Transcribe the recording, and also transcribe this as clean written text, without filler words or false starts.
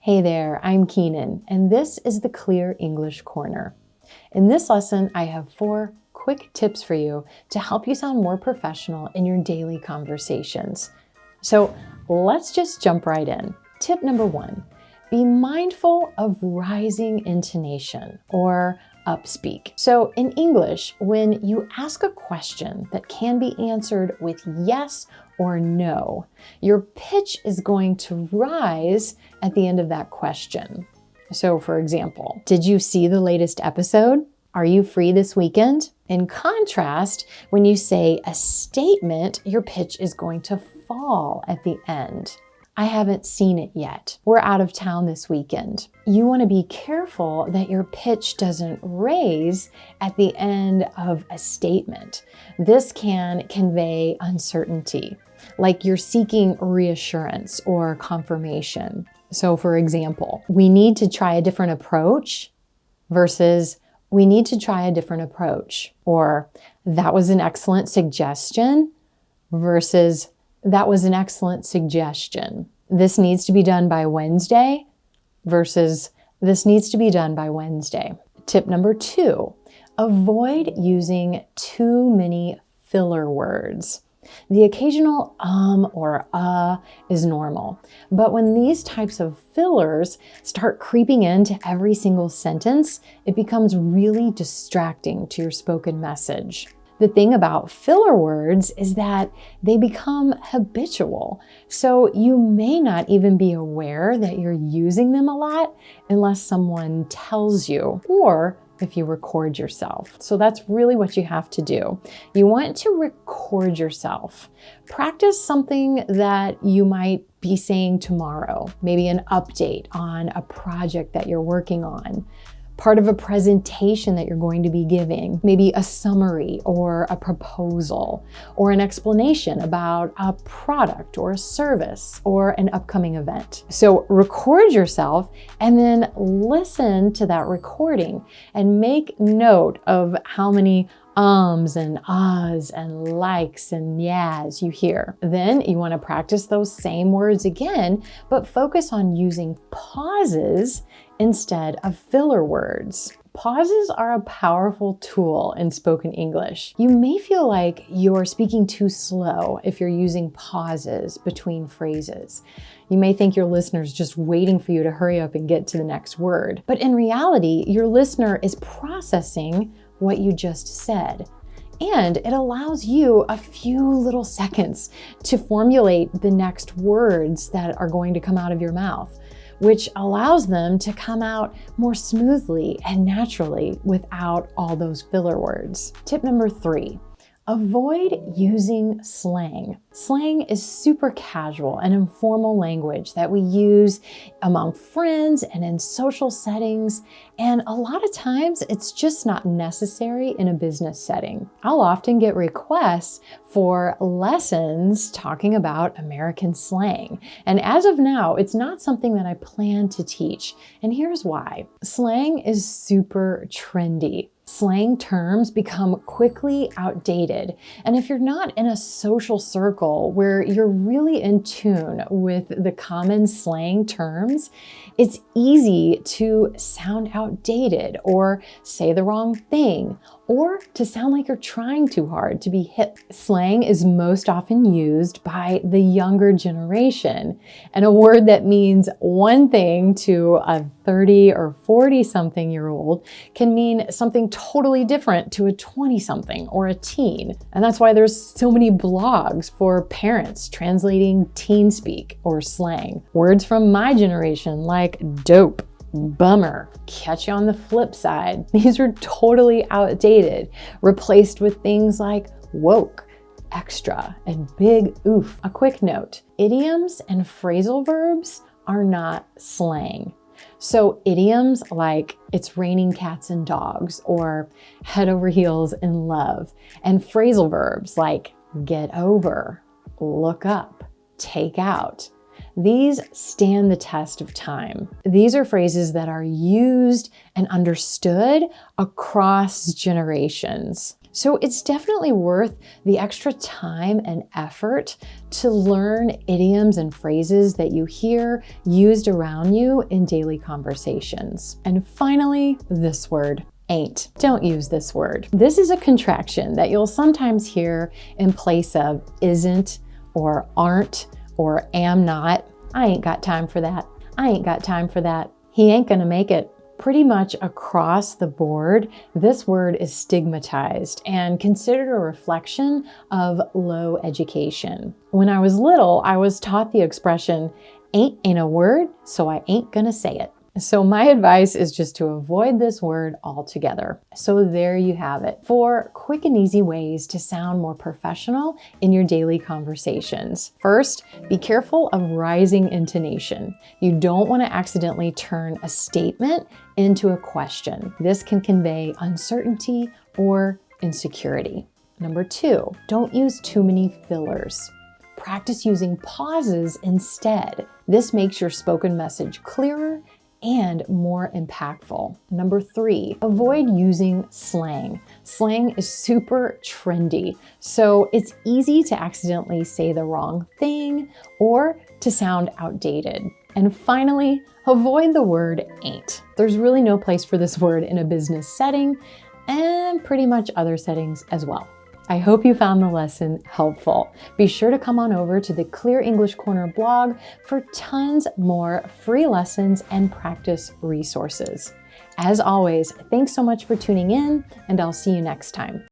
Hey there, I'm Keenyn, and this is the Clear English Corner. In this lesson, I have 4 quick tips for you to help you sound more professional in your daily conversations. So let's just jump right in. Tip number 1, be mindful of rising intonation or upspeak. So in English, when you ask a question that can be answered with yes or no, your pitch is going to rise at the end of that question. So for example, did you see the latest episode? Are you free this weekend? In contrast, when you say a statement, your pitch is going to fall at the end. I haven't seen it yet. We're out of town this weekend. You want to be careful that your pitch doesn't raise at the end of a statement. This can convey uncertainty, like you're seeking reassurance or confirmation. So for example, we need to try a different approach versus we need to try a different approach, or that was an excellent suggestion versus that was an excellent suggestion. This needs to be done by Wednesday versus this needs to be done by Wednesday. Tip number 2, avoid using too many filler words. The occasional or is normal, but when these types of fillers start creeping into every single sentence, it becomes really distracting to your spoken message. The thing about filler words is that they become habitual, so you may not even be aware that you're using them a lot unless someone tells you or if you record yourself. So that's really what you have to do. You want to record yourself. Practice something that you might be saying tomorrow, maybe an update on a project that you're working on, part of a presentation that you're going to be giving, maybe a summary or a proposal or an explanation about a product or a service or an upcoming event. So record yourself and then listen to that recording and make note of how many ums and ahs and likes and yeahs you hear. Then you want to practice those same words again, but focus on using pauses instead of filler words. Pauses are a powerful tool in spoken English. You may feel like you're speaking too slow if you're using pauses between phrases. You may think your listener's just waiting for you to hurry up and get to the next word. But in reality, your listener is processing what you just said. And it allows you a few little seconds to formulate the next words that are going to come out of your mouth, which allows them to come out more smoothly and naturally without all those filler words. Tip number 3, avoid using slang. Slang is super casual and informal language that we use among friends and in social settings, and a lot of times it's just not necessary in a business setting. I'll often get requests for lessons talking about American slang, and as of now, it's not something that I plan to teach, and here's why. Slang is super trendy. Slang terms become quickly outdated, and if you're not in a social circle where you're really in tune with the common slang terms, it's easy to sound outdated or say the wrong thing or to sound like you're trying too hard to be hip. Slang is most often used by the younger generation, and a word that means one thing to a 30 or 40 something year old can mean something totally different to a 20 something or a teen. And that's why there's so many blogs for parents translating teen speak or slang. Words from my generation like dope, bummer, catch you on the flip side. These are totally outdated, replaced with things like woke, extra, and big oof. A quick note, idioms and phrasal verbs are not slang. So idioms like it's raining cats and dogs or head over heels in love, and phrasal verbs like get over, look up, take out. These stand the test of time. These are phrases that are used and understood across generations. So it's definitely worth the extra time and effort to learn idioms and phrases that you hear used around you in daily conversations. And finally, this word. Ain't. Don't use this word. This is a contraction that you'll sometimes hear in place of isn't or aren't or am not. I ain't got time for that. I ain't got time for that. He ain't gonna make it. Pretty much across the board, this word is stigmatized and considered a reflection of low education. When I was little, I was taught the expression, ain't a word, so I ain't gonna say it. So my advice is just to avoid this word altogether. So there you have it. 4 quick and easy ways to sound more professional in your daily conversations. First, be careful of rising intonation. You don't want to accidentally turn a statement into a question. This can convey uncertainty or insecurity. Number 2, don't use too many fillers. Practice using pauses instead. This makes your spoken message clearer and more impactful. Number 3, avoid using slang. Slang is super trendy, so it's easy to accidentally say the wrong thing or to sound outdated. And finally, avoid the word ain't. There's really no place for this word in a business setting and pretty much other settings as well. I hope you found the lesson helpful. Be sure to come on over to the Clear English Corner blog for tons more free lessons and practice resources. As always, thanks so much for tuning in, and I'll see you next time.